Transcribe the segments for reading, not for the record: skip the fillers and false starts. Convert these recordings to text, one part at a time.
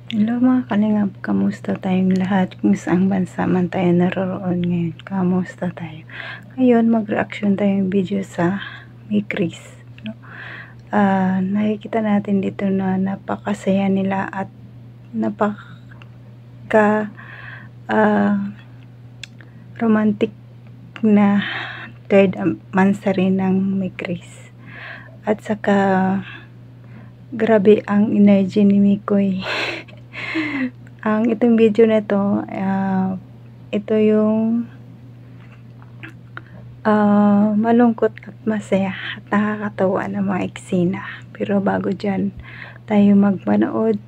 Hello mga kalingap, kamusta tayong lahat? Kung saang bansa man tayo naroroon ngayon, kamusta tayo? Ngayon, mag-reaction tayong video sa May Chris. No? Nakikita natin dito na napakasaya nila at napaka romantic na third mansari ng May Chris. At saka grabe ang energy ni Mikoy. Ang itong video na to, ito yung malungkot at masaya at nakakatawa na mga eksena. Pero bago dyan tayo magmanood,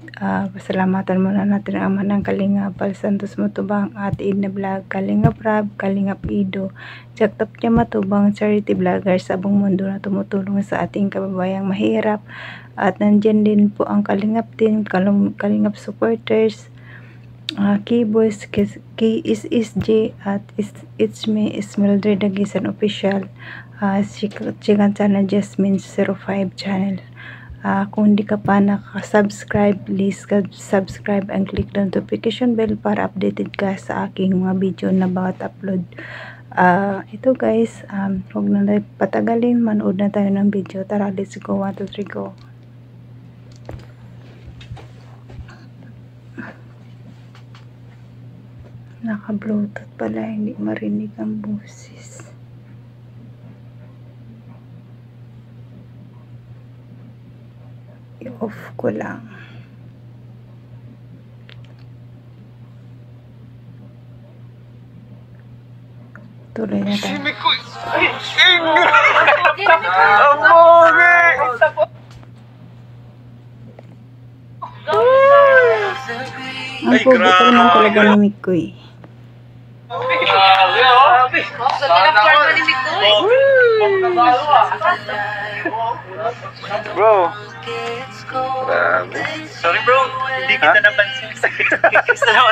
pasalamatan muna natin ang ama ng Kalingap, Pal Santos Matubang, Ate Edna Vlog, Kalingap Rab, Kalingap Ido, Jaktap niya Matubang, charity vlogger sa buong mundo na tumutulong sa ating kababayang mahirap. At nandyan din po ang Kalingap team, Kalingap supporters, Keyboys, KSSJ, at It's Me, Mildred Dagisan Official, Chicken Channel, Jasmine 05 channel. Kung hindi ka pa nakasubscribe, please subscribe and click the notification bell para updated ka sa aking mga video na bawat upload. Ito guys, huwag na patagalin, manood na tayo ng video. Tara, let's go, 1, 2, 3, go. Naka-bluetooth pala, hindi marinig ang boses. I-off ko lang. Tuloy na tayo. Ang pogi pa naman talaga ni Mikoy. Bro. Sorry bro, hindi kita napansin.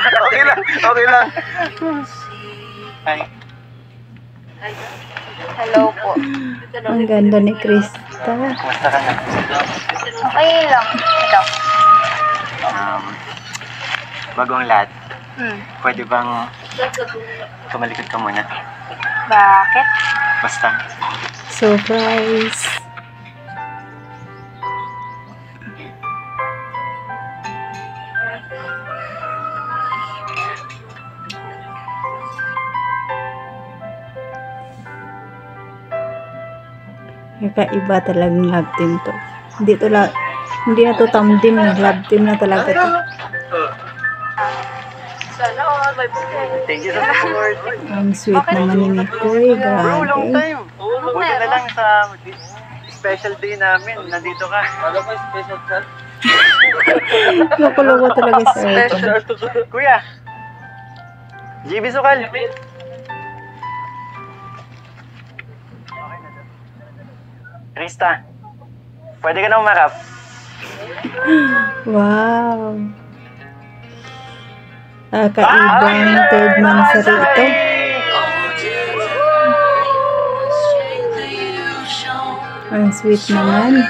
Okay lang, okay lang. Hi. Hello po. Ang ganda ni Krista. Kumusta ka na? Okay lang. Ito. Bago ang lahat, pwede bang tumalikod ka muna? Bakit? Basta. Surprise. Kakaiba talagang love team to. Hindi na to tamdim, love team na talaga to. Sana all my Thank you sa support. Ang sweet naman ni Mikoy, Bro, long grabe. time. Buti na lang sa special day namin. Nandito ka. Wala pa special chat? Loko-loko talaga sa ito. Kuya. GB Sukal. Krista, pwede ka na umarap. Wow. Kakaibang third mansari ito. Ang sweet naman.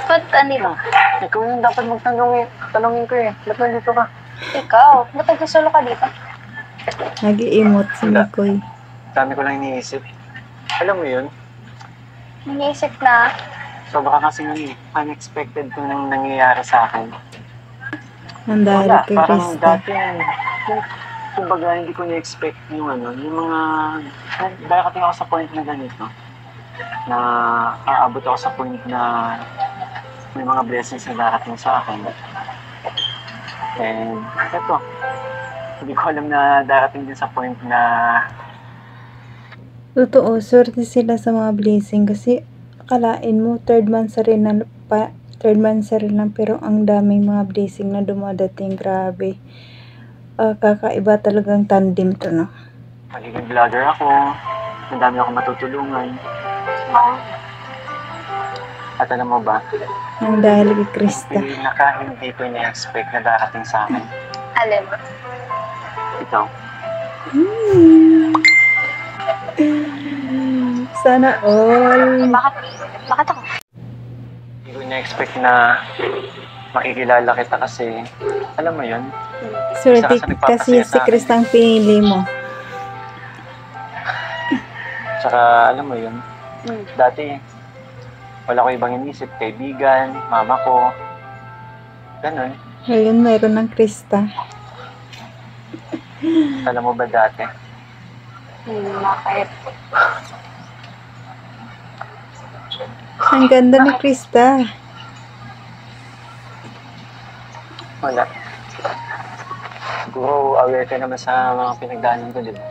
Ba't ano? Ikaw yung dapat tanongin ko eh. Ba't nandito ka? Ikaw? Ba't nagkasolo ka dito? Nag-i-emote si Mikoy. Dami ko lang iniisip. Alam mo yun? Iniisip na. Sobra kasi unexpected kung nangyayari sa akin. Ang dahil kay Parang Krista. dati, kumbaga hindi ko ni-expect yung mga, darating ako sa point na ganito, na aabot ako sa point na may mga blessings na darating sa akin. And eto, hindi ko alam na darating din sa point na Totoo, swerte sila sa mga blessing kasi akalain mo third mansari lang pero ang daming mga blessing na dumadating, grabe. Kakaiba talagang tandem to, no? magiging vlogger ako, madami akong matutulungan. At alam mo ba, Ang dahil kay Krista. hindi ko ni-expect na darating sa akin. Alin? Ikaw. Sana all. Bakit ako? Hindi ko na-expect na makikilala kita kasi, alam mo yun, Swerte Isa ka sa kasi nagpapasaya si sa akin. Krista ang pinili mo. tsaka alam mo yun, dati, wala ko ibang inisip, kaibigan, mama ko, ganun. Ngayon mayroon ng Krista. Alam mo ba dati? Bakit? Ang ganda ni Krista. Wala. Siguro aware ka naman sa mga pinagdaanan ko, di ba?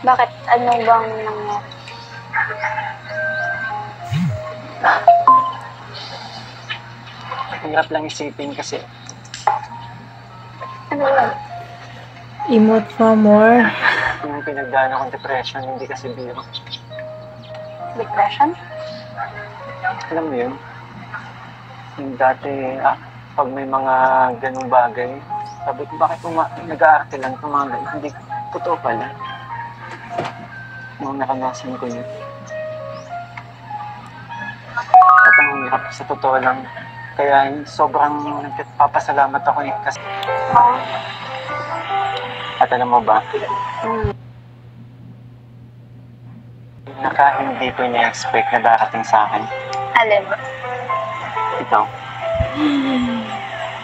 Bakit? Ano bang nangyari? Hirap lang isipin kasi Ano yun? Emote for more. yung pinagdaanan kong depression, hindi kasi biro. Depression? Alam mo yun? Yung dati, pag may mga ganung bagay, sabi ko, bakit nag-aarte lang itong mga ganun? Hindi, totoo pala. Nung nakanasan ko yun. At ang hirap sa totoo lang. Kaya sobrang nagpapasalamat ako kasi. At alam mo ba, hindi ko ina-expect na darating sa akin. Alin? Ikaw.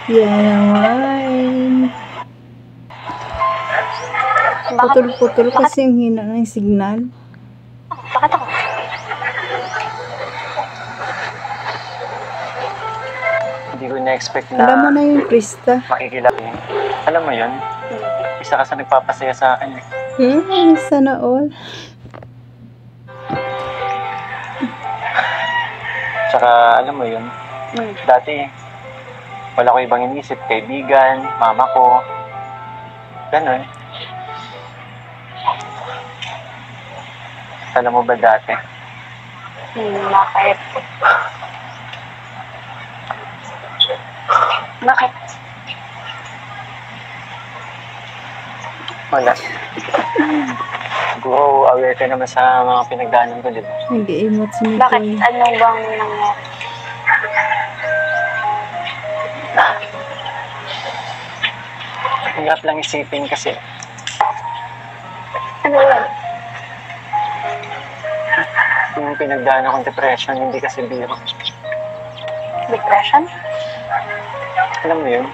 Yan naman. Bakit? Putol-putol kasi ang hina ng signal. Bakit ako? Hindi ko ina-expect na Alam mo na yung Krista. makikilala yun. Alam mo yun? Isa ka sa nagpapasaya sa akin. Sana all. Tsaka alam mo yun, dati wala ko ibang inisip, kaibigan, mama ko, ganun. Alam mo ba dati? Bakit? Bakit? Wala. Siguro aware ka naman sa mga pinagdaanan ko, di ba? Nag-emote si Bakit? Nicole. Ano bang nangyari? Hirap lang isipin kasi Ano yun? yung pinagdaanan kong depression, hindi kasi biro. Depression? Alam mo yun?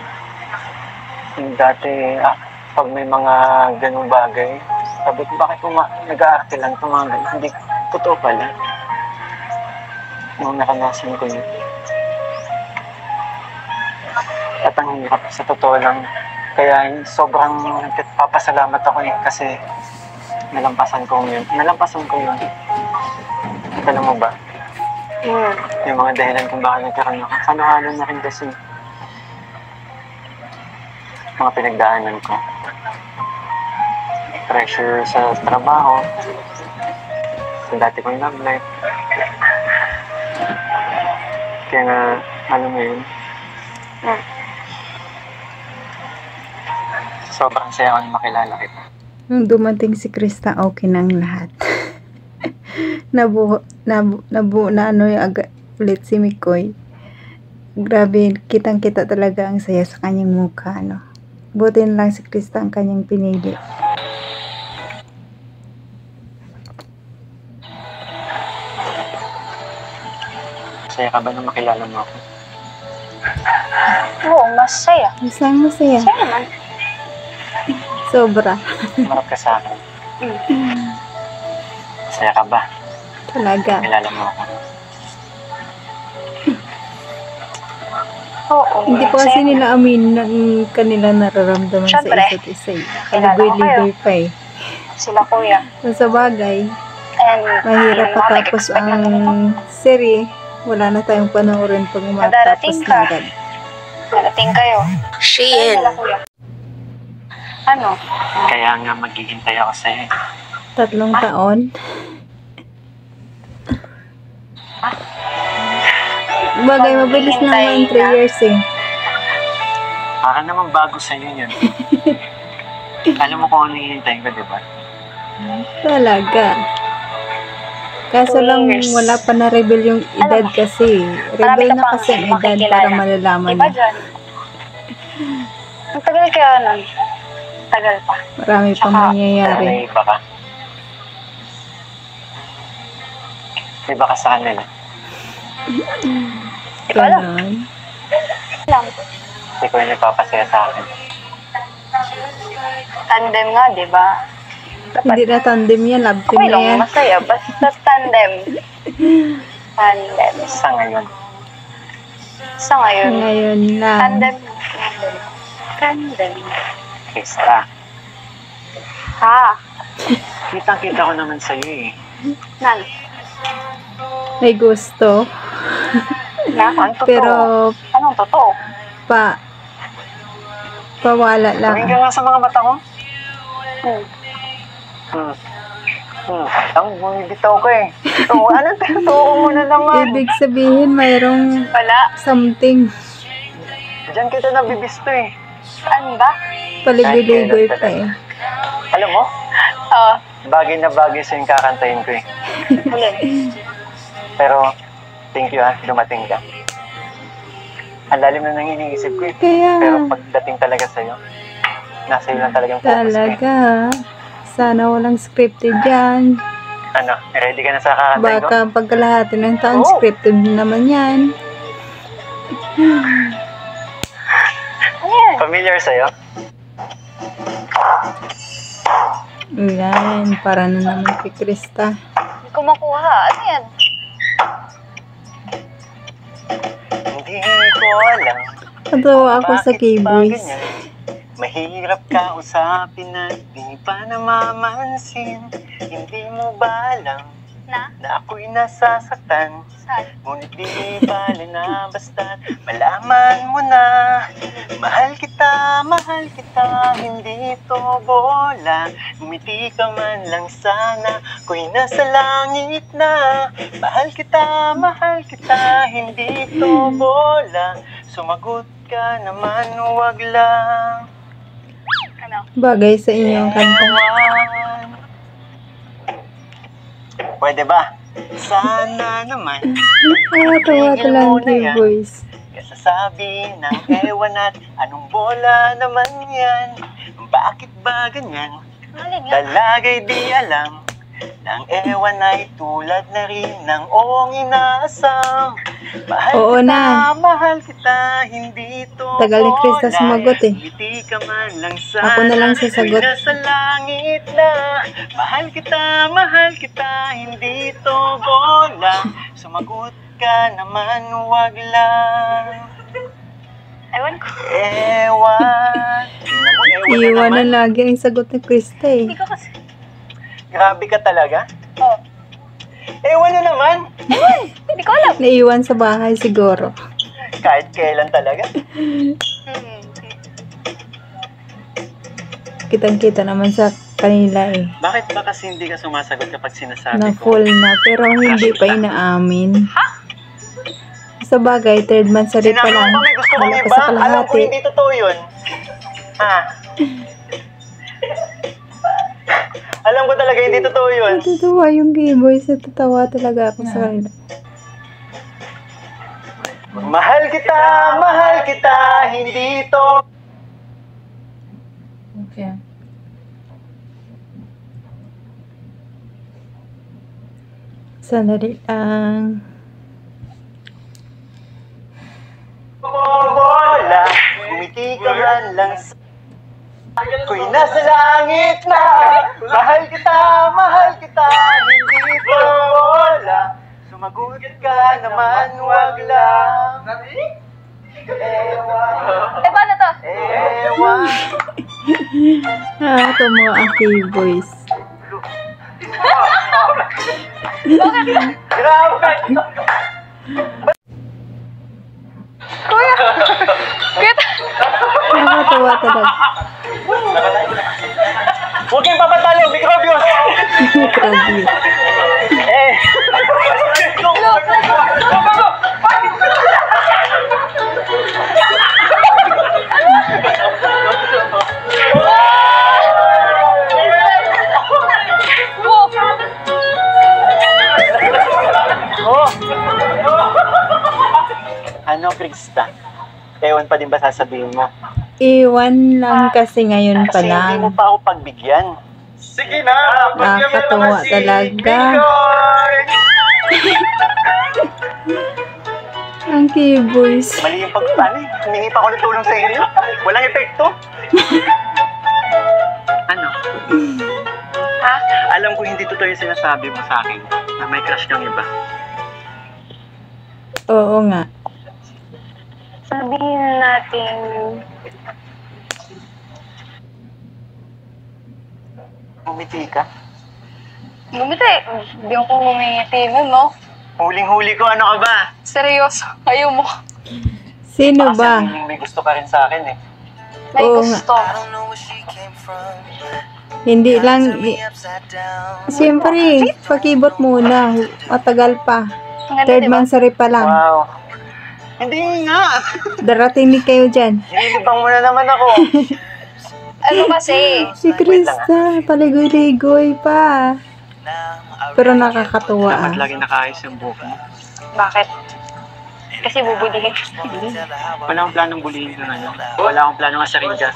Yung dati, pag may mga ganung bagay, sabi ko, bakit nag-aarte lang itong mga ganun? Hindi, totoo pala. Nung nakanasan ko yun. At ang hirap sa totoo lang. Kaya sobrang nagpapasalamat ako kasi nalampasan ko yun. At alam mo ba? Yung mga dahilan kung bakit nagkaroon ako. Halo-halo na rin kasi mga pinagdaanan ko. Pressure sa trabaho. Sa dati kong love life. Kaya nga, alam mo yun, sobrang saya ko na makilala kita. Nung dumating si Krista, okay na ang lahat. na ano yung ulit si Mikoy. Grabe, kitang-kita talaga ang saya sa kanyang mukha, no? Buti na lang si Krista ang kanyang pinili. Saya ka ba na makilala mo ako? Oo, masaya. Masayang masaya. Masaya naman. Sobra. Marap ka sa akin. Saya ka ba? Talaga. Makilala mo ako. Oo. Hindi po kasi nila amin ng kanila nararamdaman Siyempre. sa isa't isa. Kilala ko Kaligoy-ligoy pa eh. Sila kuya. Kung sa bagay, And, mahirap mga patapos nag-expect na naman ako. ang serye. Wala na tayong panoorin pag matapos Madarating na ka. agad. Darating kayo. Shein. Sila kuya. Ano? Kaya nga maghihintay ako sa'yo. 3 taon. Bagay, mabilis naman 3 years eh. Para naman bago sa'yo yun. Alam mo kung ano hihintayin ko, di ba? Talaga. Kaso 2 lang years. wala pa na-reveal yung edad kasi. Marami Reveal ka na pang kasi ang edad makikilala. para malalaman Iba na. dyan. Ang tagal kaya nun. Tagal pa. Marami pang Tsaka, mangyayari. May iba ka. May iba ka sa kanila. Di ko alam. Ganon. Alam. Hindi ko yung nagpapasaya sa akin. Tandem nga, di ba? Hindi na tandem yan, love team Okay na lang, yan. masaya. Basta tandem. Tandem. Sa ngayon. Sa ngayon. Ngayon lang. Tandem. Tandem. Krista, Ha? kitang-kita ko naman sa'yo eh. Nan? May gusto. Na? Ang totoo. Pero Anong totoo? pawala Tumingin lang. ka nga sa mga mata ko. Hmm. Ang bumibitaw ko eh. Ano tutuko mo na naman? Ibig sabihin mayroong Wala. something. Diyan kita nabibisto eh. Saan ba? Paligoy-ligoy pa eh. Alam mo, Oo. bagay na bagay sa yung kakantahin ko eh. Alin? Pero, thank you dumating ka. Ang lalim na nang iniisip ko eh. Kaya, Pero pagdating talaga sa'yo, nasa iyo lang talagang focus ko eh. talaga. Sana walang scripted dyan. Ano, ready ka na sa kakantahin ko? Baka pagkalahati ng taon, Oo. scripted naman yan. Ano yan? Familiar sa'yo? Yan, para na naman kay Krista. Hindi ko makuha. Ano yan? Hindi ko alam. Natawa ako sa bakit ba K-Boys. ganyan. Mahirap ka usapin na di pa namamansin. Hindi mo ba alam Na? na ako'y nasasaktan? Saan? Ngunit di bale na basta't malaman mo na. Mahal kita, hindi to bola. Ngumiti ka man lang sana, ako'y nasa langit na. Mahal kita, hindi to bola. Sumagot ka naman, wag lang. Ano? Bagay sa inyong kanta. Ewan. Pwede ba? Sana naman. Nakatawa talaga K-Boys. Kasasabi ng ewan at anong bola naman yan? Bakit ba ganyan? Alin nga? Talaga'y di alam ng ewan ay tulad na rin ng oong inaasam. Oo na. Mahal kita, hindi to Tagal ni Krista bola. sumagot eh. Ngiti ka man lang sana. Ako na lang sasagot. Ako'y nasa langit na. Mahal kita, hindi to bola. Sumagot ka naman, wag lang. Ewan ko. Ewan. Tingnan mo, ewan Iwan na naman. lagi ang sagot ni Krista eh. Hindi ko kasi. Grabe ka talaga. Oh. Ewan na naman. Hindi ko alam. Naiwan sa bahay siguro. Kahit kailan talaga. Kitang-kita naman sa kanila eh. Bakit ba kasi hindi ka sumasagot kapag sinasabi Na ko? full na pero hindi pa inaamin. Sa bagay, third month sa pa Sinabi lang. mo ba may gusto kong Wala pa iba? sa Alam ko kalahati. hindi totoo yun. Ha? Alam ko talaga hindi totoo yun. Natutuwa yung K-Boys. Natatawa talaga ako sa kanila. Mahal kita, hindi to. Okay. Sandali lang. Bola, umiti ka man lang sa... Ako'y nasa langit na. Mahal kita, hindi to bola. Sumagot ka naman, wag lang. Ewan. Eh, paano to? Ewan. Ito mga K-Boys. Grabe. Kuya! Kuya! Nakatawa talaga. Huwag kayong papatalo, Microbios. Grabe. Eh. Ewan pa din ba sasabihin mo? Iwan lang kasi ngayon pa Kasi hindi mo lang. pa ako pagbigyan. Sige na! Nakakatuwa talaga. Ang keyboards. Mali yung pagpani. Humingi pa ako ng tulong sa inyo. Walang epekto. Ano? Ha? Alam ko hindi totoo yung sinasabi mo sa akin na may crush kang iba. Oo nga. Sabihin natin, Umiti ka? bumiti. Hindi ako ngumingiti nun, no? Huling-huli ko, ano ka ba? Seryoso. Ayaw mo. Sino Baka ba? sabihin may gusto ka rin sa akin eh. May Oo nga. gusto. Hindi lang. Siyempre, pakibot muna. Matagal pa. Ang ganda, Third diba? monthsary pa lang. Wow. Hindi nga. Darating din kayo dyan. Nililibang mo na naman ako. Ano kasi? Si Krista, paligoy-ligoy pa. Pero nakakatuwa Dapat ah. lagi nakaayos yung buhok mo. Bakit? Kasi bubulihin. Wala akong planong bulihin ka ngayon. Wala akong planong asarin dyan.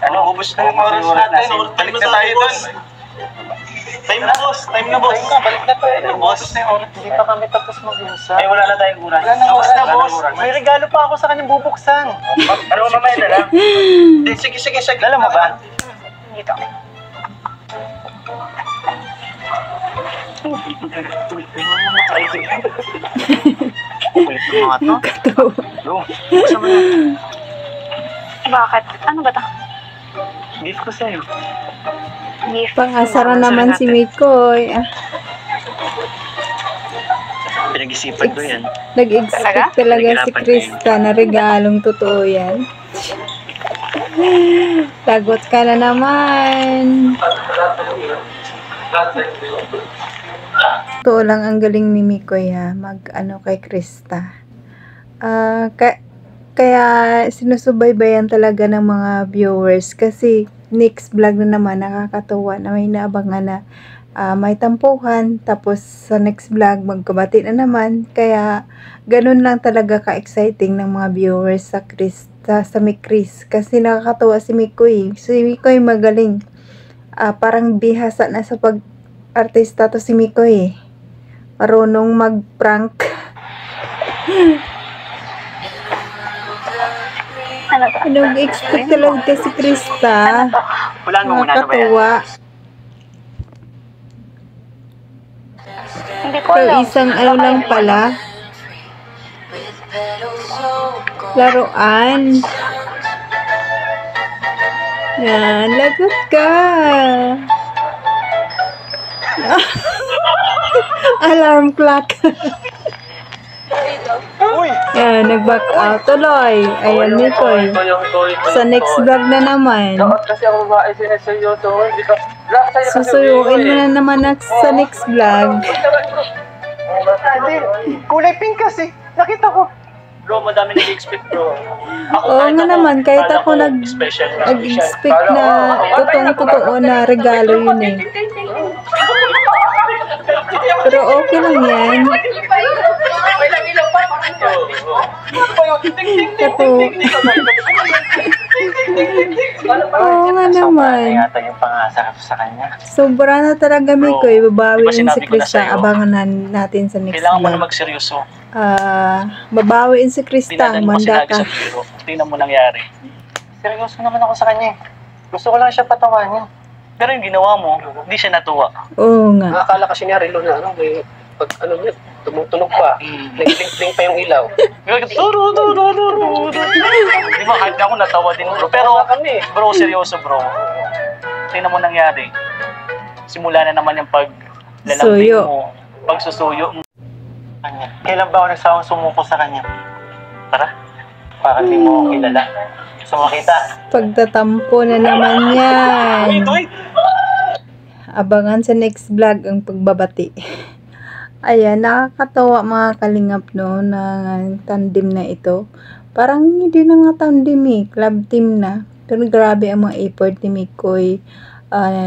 Ano, ubus na yung oras natin. Balik na tayo dun. Time na, boss. Time na, boss. Balik na tayo. Boss. Hindi pa kami tapos mag-usap. Eh, wala na tayong oras. Wala na oras na, boss. May regalo pa ako sa kanyang bubuksan. Ano, mamaya na lang? Sige, sige. Dala mo ba? Dito. Kulit ng mga to. Katawa. Bro, buksan mo na. Bakit? Ano ba ito? Gift ko sa'yo. Gift. Pang-asara naman si Mikoy. Ah, Pinag-isipan ko yan. nag-expect talaga si Krista na regalong totoo yan. Tagot ka na naman. Totoo lang ang galing ni Mikoy ha, mag-ano kay Krista. Kaya sinusubaybayan talaga ng mga viewers kasi next vlog na naman nakakatuwa na may naabangan na may tampuhan, tapos sa next vlog magkabati na naman. Kaya ganun lang talaga ka-exciting ng mga viewers sa Krista, sa Mikris, kasi nakakatuwa si Mikoy. Si Mikoy magaling. Parang bihasa na sa pag-artista to si Mikoy eh. Marunong mag-prank. Ano to? Nag-expect talaga si Krista. Wala mo muna, ano ba yan? Nakakatuwa. Hindi ko Pero alam. isang ano lang pala. Laruan. Yan, lagot ka. Alarm clock. Uy! Yan, nag-back out tuloy. Ayan, Mikoy. Sa next vlog na naman. Kasi ako babae seryoso. Hindi ka... Susuyuin mo na naman sa next vlog. Hindi, kulay pink kasi. Nakita ko. Bro, madami nag-expect, bro. Oo nga naman, kahit ako nag-expect na totoong-totoo na regalo yun eh. Pero okay lang yan. Kato. Oo nga naman. Yata yung pangasa ko sa kanya. Sobra na talaga, Mikoy. Babawi Di ba yun si sinabi ko na Krista. sa'yo? Abangan natin sa next Kailangan mo na vlog. magseryoso. Babawi yun si Krista. Dinadaan mo si Manda Nagi ka. sa biro. Tingnan mo nangyari. Seryoso naman ako sa kanya eh. Gusto ko lang siya patawanin. Pero yung ginawa mo, hindi siya natuwa. Oo nga. Nakakala kasi niya relo na ano, may pag ano niya, tumutunog pa. Nag-blink-blink pa yung ilaw. Di ba, kahit ako natawa din, bro. Pero, bro, seryoso, bro. Tingnan mo nangyari. Simula na naman yung paglalambing Suyo. mo. Pagsusuyo mo. Kanya. Kailan ba ako nagsawang sumuko sa kanya? Tara. Para hindi mo ako kilala. Gusto mo makita? Pagtatampo na naman yan. Wait. Abangan sa next vlog ang pagbabati. Ayan, nakakatawa mga kalingap no, na tandem na ito. Parang hindi na nga tandem eh, club team na. Pero grabe ang mga effort ni Mikoy.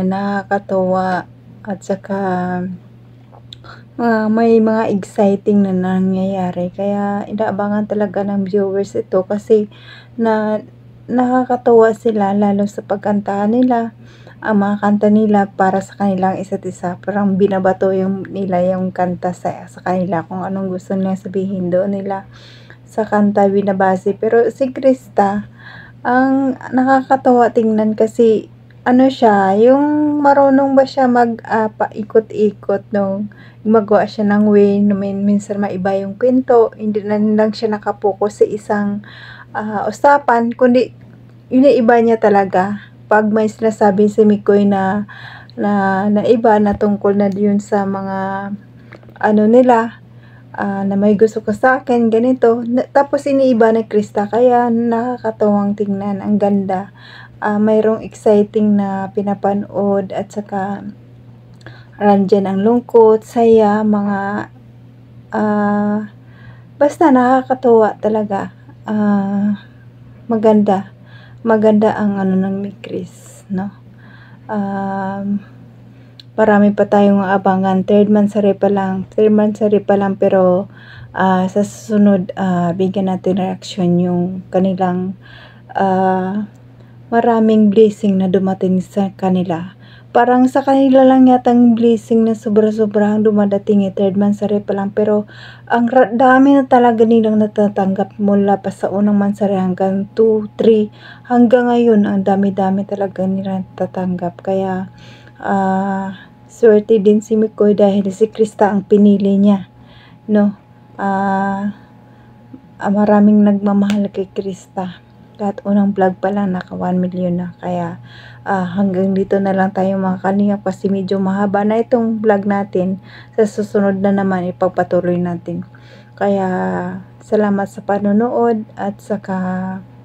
Nakakatawa. At saka may mga exciting na nangyayari. Kaya inaabangan talaga ng viewers ito kasi nakakatuwa sila lalo sa pagkantahan nila. Ang mga kanta nila para sa kanilang isa't isa. Parang binabato nila yung kanta sa kanila kung anong gusto nilang sabihin doon nila sa kanta binabase. Pero si Krista, ang nakakatawa tingnan kasi ano siya, yung marunong ba siya paikot-ikot nung gumagawa siya ng way na minsan maiba yung kwento, hindi na lang siya nakapokus sa isang usapan, kundi iniiba niya talaga. Pag may sinasabi si Mikoy na iba na tungkol na yun sa mga ano nila, na may gusto ka sa akin, ganito. Tapos iniiba ni Krista, kaya nakakatawang tingnan, ang ganda. Mayroong exciting na pinapanood at saka randyan ang lungkot, saya, mga basta nakakatuwa talaga. Maganda ang ano ng ni Chris, no? Marami pa tayong abangan. 3 months pa lang, pero sa susunod bigyan natin reaction yung kanilang maraming blessing na dumating sa kanila. Parang sa kanila lang yatang blessing na sobra-sobrang dumadating 3 months pa lang, pero ang dami na talaga nilang natatanggap mula pa sa unang mansari hanggang 2, 3, hanggang ngayon ang dami-dami talaga nilang natatanggap. Kaya swerte din si Mikoy dahil si Krista ang pinili niya, no? Maraming nagmamahal kay Krista. Kahit unang vlog pa lang naka 1 million na. Kaya hanggang dito na lang tayo mga kalingap kasi medyo mahaba na itong vlog natin. Sa susunod na naman ipagpatuloy natin. Kaya salamat sa panonood at saka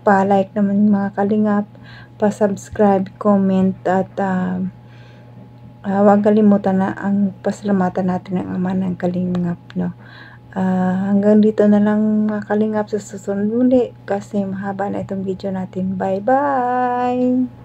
pa-like naman mga kalingap, pa-subscribe, comment at huwag kalimutan na ang pasalamatan natin ng Ama ng Kalingap, no? Hanggang dito na lang mga kalingap, sa susunod muli kasi mahaba na itong video natin. Bye bye!